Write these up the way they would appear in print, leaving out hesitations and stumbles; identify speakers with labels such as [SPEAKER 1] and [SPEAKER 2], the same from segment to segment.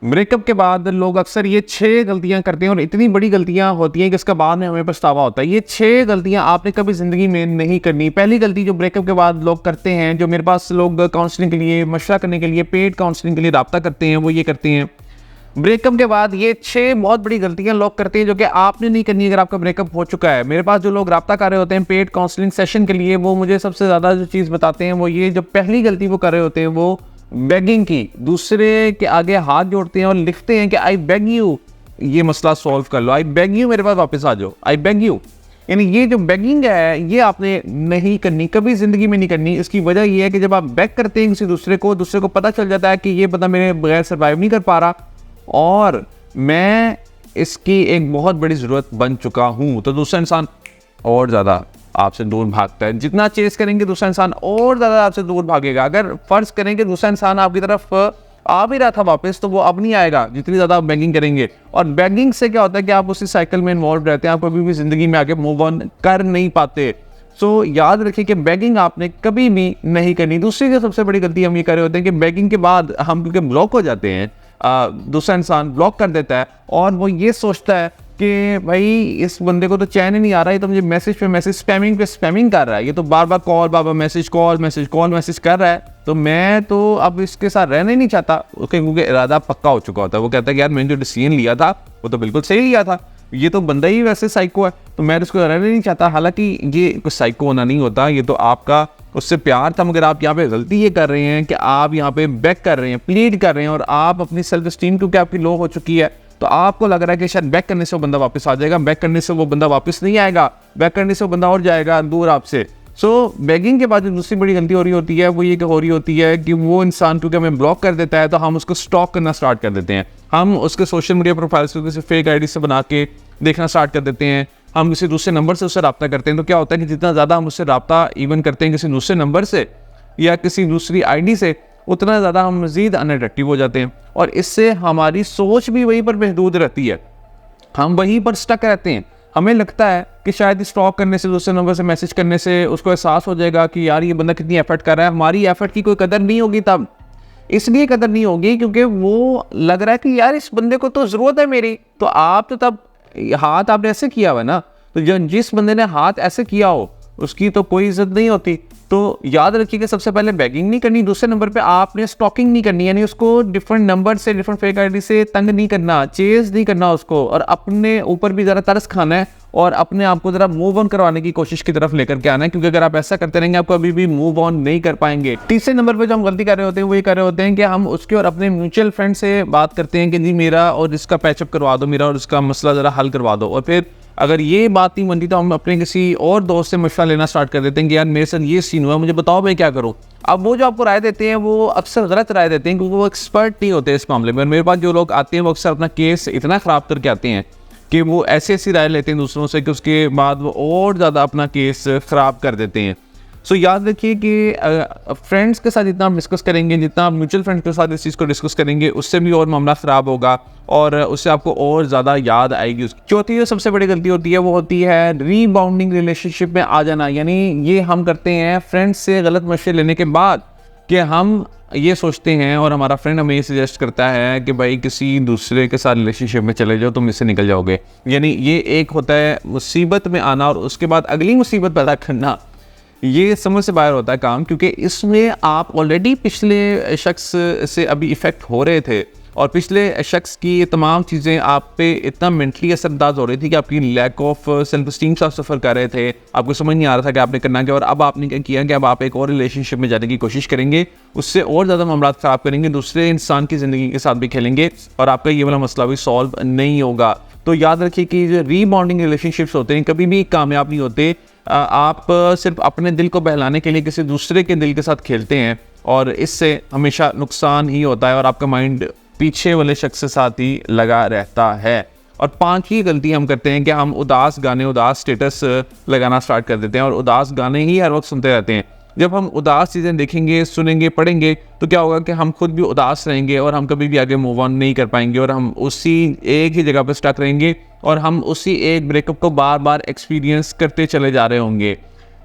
[SPEAKER 1] Breakup के बाद लोग अक्सर ये 6 गलतियां करते हैं और इतनी बड़ी गलतियां होती हैं कि इसका बाद में हमें पछतावा होता है। ये 6 गलतियां आपने कभी ज़िंदगी में नहीं करनी। पहली गलती जो ब्रेकअप के बाद लोग करते हैं, जो मेरे पास लोग काउंसलिंग के लिए, मशवरा करने के लिए, पेड काउंसलिंग के लिए राब्ता करते हैं, वो ये करते हैं। ब्रेकअप के बाद ये 6 बहुत बड़ी गलतियां लोग करते हैं जो कि आपने नहीं करनी अगर आपका ब्रेकअप हो चुका है। मेरे पास जो लोग राब्ता कर रहे होते हैं पेड काउंसलिंग सेशन के लिए, वो मुझे सबसे ज़्यादा जो चीज़ बताते हैं वो ये, जो पहली गलती वो कर रहे होते हैं वो बेगिंग की, दूसरे के आगे हाथ जोड़ते हैं और लिखते हैं कि आई बेग यू, ये मसला सॉल्व कर लो, आई बेग यू मेरे पास वापस आ जाओ, आई बेग यू। यानी ये जो बेगिंग है ये आपने नहीं करनी, कभी जिंदगी में नहीं करनी। इसकी वजह ये है कि जब आप बेग करते हैं किसी दूसरे को पता चल जाता है कि ये बंदा मेरे बगैर सर्वाइव नहीं कर पा रहा और मैं इसकी एक बहुत बड़ी ज़रूरत बन चुका हूँ, तो दूसरा इंसान और ज़्यादा आपसे दूर भागता है। जितना चेस करेंगे दूसरा इंसान और ज़्यादा आपसे दूर भागेगा। अगर फ़र्ज़ करें कि दूसरा इंसान आपकी तरफ आ भी रहा था वापस, तो वो अब नहीं आएगा जितनी ज़्यादा आप बेगिंग करेंगे। और बेगिंग से क्या होता है कि आप उसी साइकिल में इन्वॉल्व रहते हैं, आप कभी भी ज़िंदगी में आगे मूव ऑन कर नहीं पाते। सो याद रखिए कि बेगिंग आपने कभी भी नहीं करनी। दूसरी जो सबसे बड़ी गलती हम ये कर रहे होते हैं कि बेगिंग के बाद हम क्योंकि ब्लॉक हो जाते हैं, दूसरा इंसान ब्लॉक कर देता है और वो ये सोचता है कि भाई इस बंदे को तो चैन ही नहीं आ रहा है, तो मुझे मैसेज पे मैसेज, स्पैमिंग पे स्पैमिंग कर रहा है, ये तो बार बार कॉल, बार बार message, call message, call message कर रहा है, तो मैं तो अब इसके साथ रहना ही नहीं चाहता। उसके क्योंकि इरादा पक्का हो चुका होता है। वो कहता है कि यार मैंने जो डिसीजन लिया था वो तो बिल्कुल सही लिया था, ये तो बंदा ही वैसे साइको है, तो मैं इसको रहना नहीं चाहता। हालांकि ये कुछ साइको होना नहीं होता, ये तो आपका उससे प्यार था, मगर आप यहाँ पे गलती ये कर रहे हैं कि आप यहाँ पे बैक कर रहे हैं, प्लीड कर रहे हैं, और आप अपनी सेल्फ स्टीम क्योंकि आपकी लो हो चुकी है, तो आपको लग रहा है कि शायद बैक करने से वो बंदा वापस आ जाएगा। बैक करने से वो बंदा वापस नहीं आएगा, बैक करने से वो बंदा और जाएगा दूर आपसे। सो बेगिंग के बाद जो दूसरी बड़ी गलती हो रही होती है वो ये हो रही होती है कि वो इंसान क्योंकि हमें ब्लॉक कर देता है तो हम उसको स्टॉक करना स्टार्ट कर देते हैं। हम उसके सोशल मीडिया प्रोफाइल से किसी फेक आईडी से बना के देखना स्टार्ट कर देते हैं। हम किसी दूसरे नंबर से उससे रब्ता करते हैं, तो क्या होता है कि जितना ज़्यादा हम उससे रब्ता इवन करते हैं किसी दूसरे नंबर से या किसी दूसरी आईडी से, उतना ज़्यादा हम मज़ीद अनअट्रैक्टिव हो जाते हैं और इससे हमारी सोच भी वहीं पर महदूद रहती है, हम वहीं पर स्टक रहते हैं। हमें लगता है कि शायद स्टॉक करने से, दूसरे नंबर से मैसेज करने से उसको एहसास हो जाएगा कि यार ये बंदा कितनी एफर्ट कर रहा है। हमारी एफर्ट की कोई कदर नहीं होगी, तब इसलिए कदर नहीं होगी क्योंकि वो लग रहा है कि यार इस बंदे को तो ज़रूरत है मेरी। तो आप तो तब हाथ आपने ऐसे किया हुआ ना, तो जिस बंदे ने हाथ ऐसे किया हो उसकी तो कोई इज्जत नहीं होती। तो याद रखिए कि सबसे पहले बेगिंग नहीं करनी, दूसरे नंबर पे आपने स्टॉकिंग नहीं करनी, यानी उसको डिफरेंट नंबर से, डिफरेंट फेक आईडी से तंग नहीं करना, चेज नहीं करना उसको, और अपने ऊपर भी ज़रा तरस खाना है और अपने आप को ज़रा मूव ऑन करवाने की कोशिश की तरफ लेकर के आना है, क्योंकि अगर आप ऐसा करते रहेंगे आपको अभी भी मूव ऑन नहीं कर पाएंगे। तीसरे नंबर पर जो हम गलती कर रहे होते हैं वो ये कर रहे होते हैं कि हम उसके और अपने म्यूचुअल फ्रेंड से बात करते हैं कि जी मेरा और इसका पैचअप करवा दो, मेरा और इसका मसला ज़रा हल करवा दो, और फिर अगर ये बात नहीं बनती तो हम अपने किसी और दोस्त से मशवरा लेना स्टार्ट कर देते हैं कि यार मेरे साथ ये सीन हुआ, मुझे बताओ मैं क्या करूँ। अब वो जो आपको राय देते हैं वो अक्सर गलत राय देते हैं क्योंकि वो एक्सपर्ट नहीं होते इस मामले में। और मेरे पास जो लोग आते हैं वो अक्सर अपना केस इतना ख़राब करके आते हैं कि वो ऐसी ऐसी राय लेते हैं दूसरों से कि उसके बाद वो और ज़्यादा अपना केस ख़राब कर देते हैं। सो याद रखिए कि फ्रेंड्स के साथ जितना आप डिस्कस करेंगे, जितना आप म्यूचुअल फ्रेंड्स के साथ इस चीज़ को डिस्कस करेंगे, उससे भी और मामला ख़राब होगा और उससे आपको और ज़्यादा याद आएगी उसकी। चौथी जो सबसे बड़ी गलती होती है वो होती है रीबाउंडिंग रिलेशनशिप में आ जाना। यानी ये हम करते हैं फ्रेंड्स से गलत मशवरे लेने के बाद कि हम ये सोचते हैं और हमारा फ्रेंड हमें ये सजेस्ट करता है कि भाई किसी दूसरे के साथ रिलेशनशिप में चले जाओ, तुम इससे निकल जाओगे। यानी ये एक होता है मुसीबत में आना और उसके बाद अगली मुसीबत पैदा करना, ये समझ से बाहर होता है काम, क्योंकि इसमें आप ऑलरेडी पिछले शख्स से अभी इफ़ेक्ट हो रहे थे और पिछले शख्स की ये तमाम चीज़ें आप पे इतना मेंटली असरअंदाज हो रही थी कि आपकी लैक ऑफ सेल्फ स्टीम से आप सफ़र कर रहे थे, आपको समझ नहीं आ रहा था कि आपने करना क्या। और अब आपने क्या किया कि अब आप एक और रिलेशनशिप में जाने की कोशिश करेंगे, उससे और ज़्यादा मामला ख़राब करेंगे, दूसरे इंसान की ज़िंदगी के साथ भी खेलेंगे और आपका ये वाला मसला भी सॉल्व नहीं होगा। तो याद रखिए कि जो रीबॉन्डिंग रिलेशनशिप्स होते हैं कभी भी कामयाब नहीं होते। आप सिर्फ अपने दिल को बहलाने के लिए किसी दूसरे के दिल के साथ खेलते हैं और इससे हमेशा नुकसान ही होता है और आपका माइंड पीछे वाले शख्स के साथ ही लगा रहता है। और पांचवी गलती हम करते हैं कि हम उदास गाने, उदास स्टेटस लगाना स्टार्ट कर देते हैं और उदास गाने ही हर वक्त सुनते रहते हैं। जब हम उदास चीज़ें देखेंगे, सुनेंगे, पढ़ेंगे तो क्या होगा कि हम खुद भी उदास रहेंगे और हम कभी भी आगे मूव ऑन नहीं कर पाएंगे और हम उसी एक ही जगह पर स्टक रहेंगे और हम उसी एक ब्रेकअप को बार बार एक्सपीरियंस करते चले जा रहे होंगे।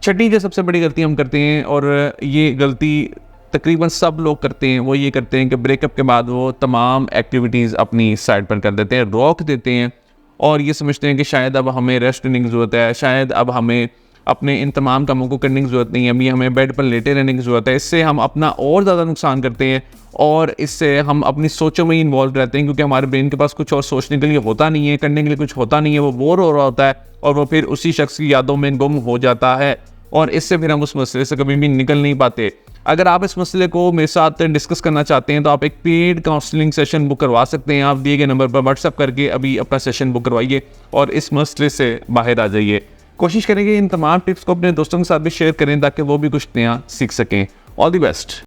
[SPEAKER 1] छठी जो सबसे बड़ी गलती हम करते हैं, और ये गलती तकरीबन सब लोग करते हैं, वो ये करते हैं कि ब्रेकअप के बाद वो तमाम एक्टिविटीज़ अपनी साइड पर कर देते हैं, रोक देते हैं और ये समझते हैं कि शायद अब हमें रेस्ट करने की ज़रूरत है, शायद अब हमें अपने इन तमाम कामों को करने की ज़रूरत नहीं है, अभी हमें बेड पर लेटे रहने की ज़रूरत है। इससे हम अपना और ज़्यादा नुकसान करते हैं और इससे हम अपनी सोचों में ही इन्वॉल्व रहते हैं, क्योंकि हमारे ब्रेन के पास कुछ और सोचने के लिए होता नहीं है, करने के लिए कुछ होता नहीं है, वो बोर हो रहा होता है और वो फिर उसी शख्स की यादों में गुम हो जाता है और इससे फिर हम उस मसले से कभी भी निकल नहीं पाते। अगर आप इस मसले को मेरे साथ डिस्कस करना चाहते हैं तो आप एक पेड काउंसलिंग सेशन बुक करवा सकते हैं। आप दिए गए नंबर पर व्हाट्सएप करके अभी अपना सेशन बुक करवाइए और इस मसले से बाहर आ जाइए। कोशिश करेंगे इन तमाम टिप्स को अपने दोस्तों के साथ भी शेयर करें ताकि वो भी कुछ नया सीख सकें। All the best.